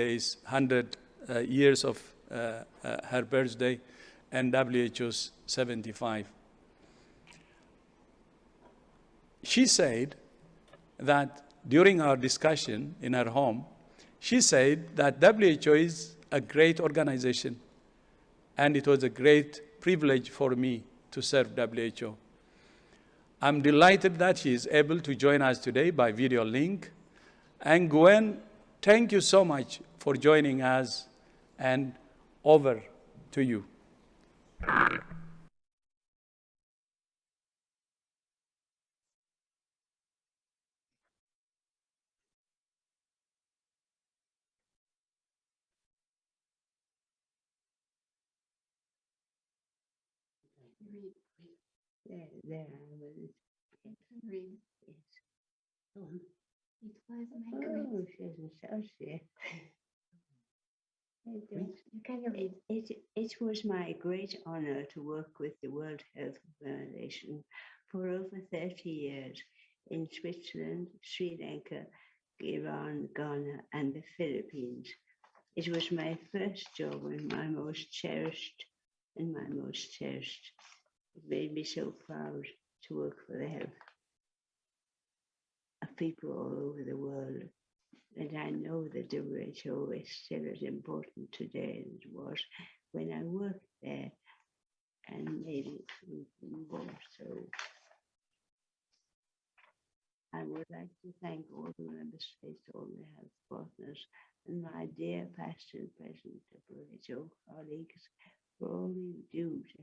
years of her birthday and WHO's 75. She said that during our discussion in her home, she said that WHO is a great organization, and it was a great privilege for me to serve WHO. I'm delighted that she is able to join us today by video link. And Gwen, thank you so much for joining us, and over to you. There I was. Read. Yes. Go on. It was my Oh, she's an associate. Can you read? It was my great honor to work with the World Health Organization for over 30 years in Switzerland, Sri Lanka, Iran, Ghana, and the Philippines. It was my first job and my most cherished. It made me so proud to work for the health of people all over the world. And I know that WHO is still as important today as it was when I worked there, and maybe even more so. I would like to thank all the member states, all the health partners, and my dear past and present WHO colleagues for all you do to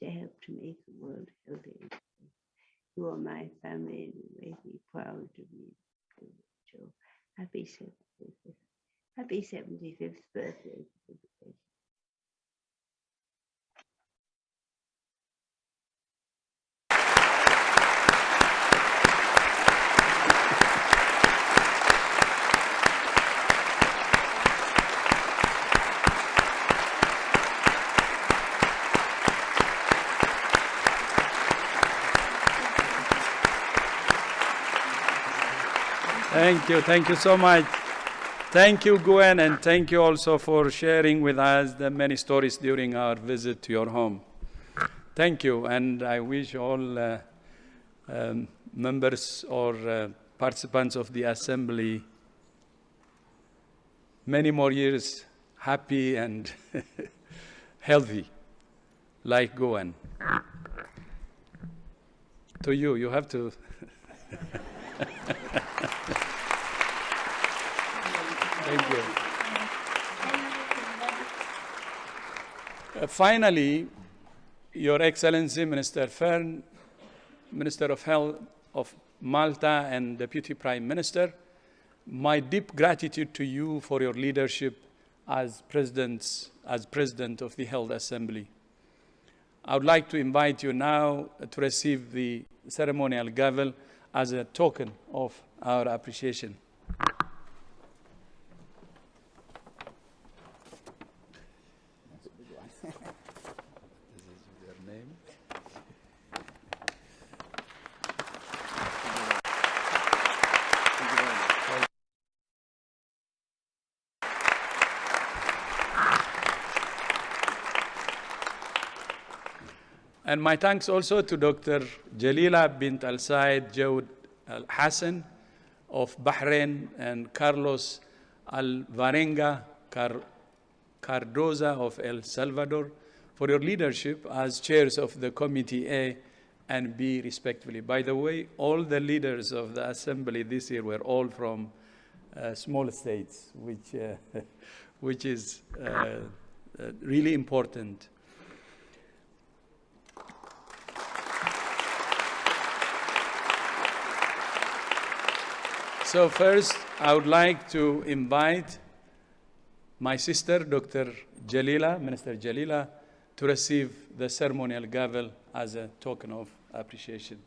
help to make the world healthy. You are my family and you make me proud to be WHO. Happy 75th birthday. Thank you so much. Thank you, Gwen, and thank you also for sharing with us the many stories during our visit to your home. Thank you, and I wish all members or participants of the assembly many more years happy and healthy, like Gwen. To you, you have to. Thank you. Finally, Your Excellency, Minister Fern, Minister of Health of Malta and Deputy Prime Minister, my deep gratitude to you for your leadership as President of the Health Assembly. I would like to invite you now to receive the ceremonial gavel as a token of our appreciation. And my thanks also to Dr. Jalila bint Al-Said Jawd Al-Hassan of Bahrain and Carlos Alvarenga Cardoza of El Salvador for your leadership as chairs of the Committee A and B, respectively. By the way, all the leaders of the Assembly this year were all from small states, which is really important. So first, I would like to invite my sister, Dr. Jalila, Minister Jalila, to receive the ceremonial gavel as a token of appreciation.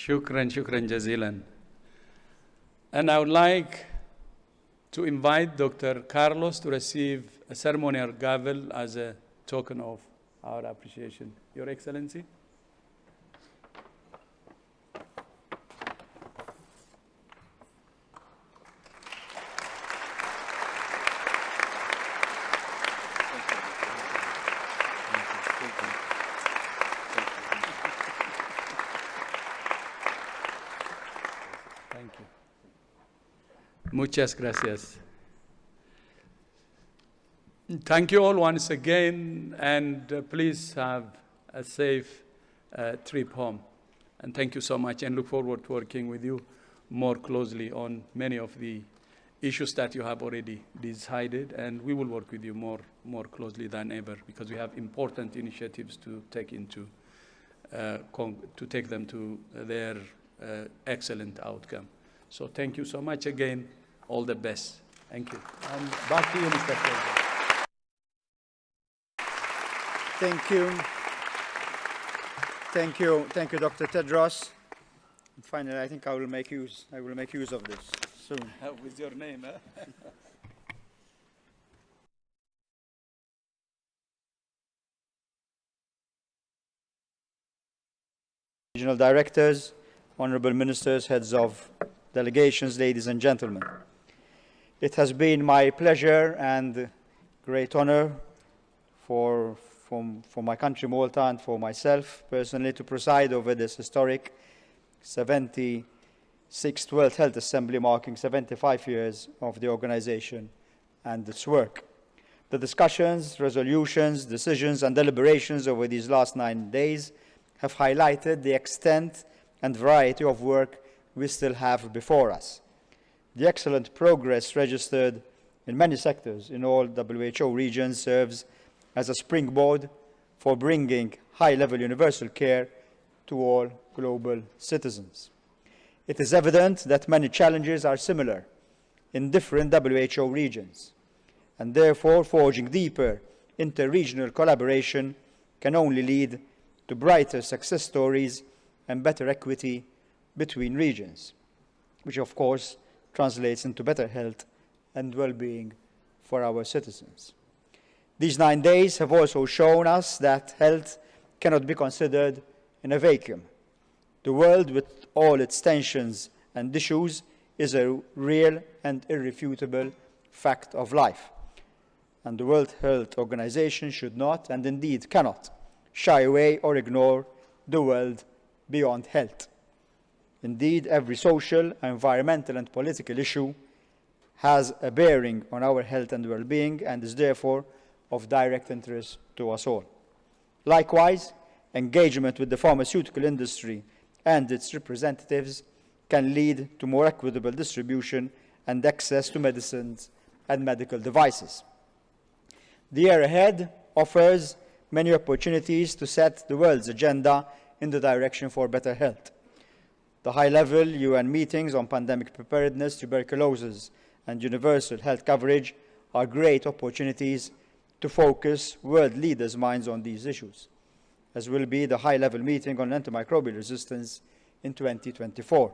Shukran jazilan. And I would like to invite Dr. Carlos to receive a ceremonial gavel as a token of our appreciation. Your Excellency. Thank you. Muchas gracias. Thank you all once again, and please have a safe trip home. And thank you so much, and look forward to working with you more closely on many of the issues that you have already decided, and we will work with you more closely than ever, because we have important initiatives to take to take them to their excellent outcome. So thank you so much again. All the best. Thank you. And back to you, Mr. President. Thank you. Thank you. Thank you, Dr. Tedros. And finally, I think I will make use of this soon. With your name, huh? Regional directors, honorable ministers, heads of delegations, ladies and gentlemen. It has been my pleasure and great honor for my country, Malta, and for myself personally to preside over this historic 76th World Health Assembly, marking 75 years of the organization and its work. The discussions, resolutions, decisions, and deliberations over these last 9 days have highlighted the extent and variety of work we still have before us. The excellent progress registered in many sectors in all WHO regions serves as a springboard for bringing high-level universal care to all global citizens. It is evident that many challenges are similar in different WHO regions, and therefore forging deeper inter-regional collaboration can only lead to brighter success stories and better equity between regions, which of course translates into better health and well-being for our citizens. These 9 days have also shown us that health cannot be considered in a vacuum. The world, with all its tensions and issues, is a real and irrefutable fact of life. And the World Health Organization should not, and indeed cannot, shy away or ignore the world beyond health. Indeed, every social, environmental, and political issue has a bearing on our health and well-being and is therefore of direct interest to us all. Likewise, engagement with the pharmaceutical industry and its representatives can lead to more equitable distribution and access to medicines and medical devices. The year ahead offers many opportunities to set the world's agenda in the direction for better health. The high-level UN meetings on pandemic preparedness, tuberculosis, and universal health coverage are great opportunities to focus world leaders' minds on these issues, as will be the high-level meeting on antimicrobial resistance in 2024.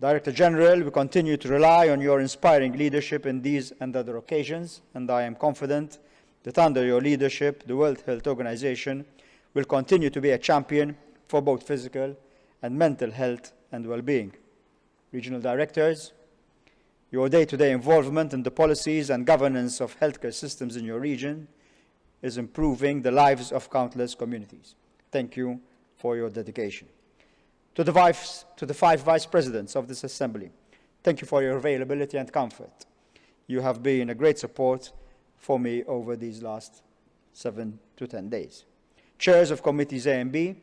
Director General, we continue to rely on your inspiring leadership in these and other occasions, and I am confident that under your leadership, the World Health Organization will continue to be a champion for both physical and mental health and well-being. Regional directors, your day-to-day involvement in the policies and governance of healthcare systems in your region is improving the lives of countless communities. Thank you for your dedication. To the 5 vice presidents of this assembly, thank you for your availability and comfort. You have been a great support for me over these last 7 to 10 days. Chairs of committees A and B,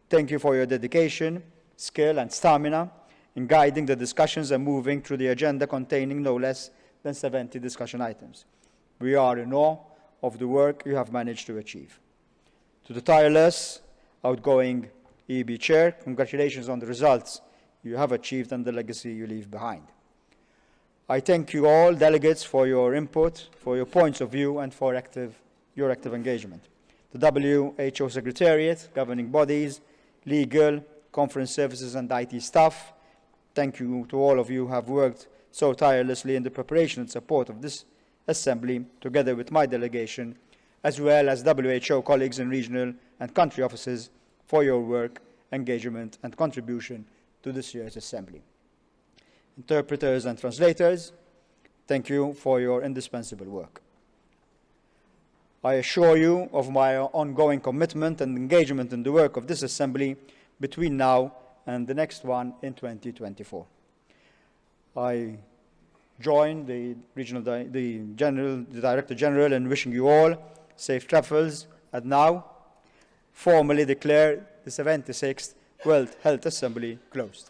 thank you for your dedication, skill and stamina in guiding the discussions and moving through the agenda containing no less than 70 discussion items. We are in awe of the work you have managed to achieve. To the tireless, outgoing EB Chair, congratulations on the results you have achieved and the legacy you leave behind. I thank you all, delegates, for your input, for your points of view, and for your active engagement. The WHO Secretariat, governing bodies, legal, conference services, and IT staff, thank you to all of you who have worked so tirelessly in the preparation and support of this Assembly, together with my delegation, as well as WHO colleagues in regional and country offices, for your work, engagement, and contribution to this year's Assembly. Interpreters and translators, thank you for your indispensable work. I assure you of my ongoing commitment and engagement in the work of this Assembly between now and the next one in 2024. I join the Director General in wishing you all safe travels, and now formally declare the 76th World Health Assembly closed.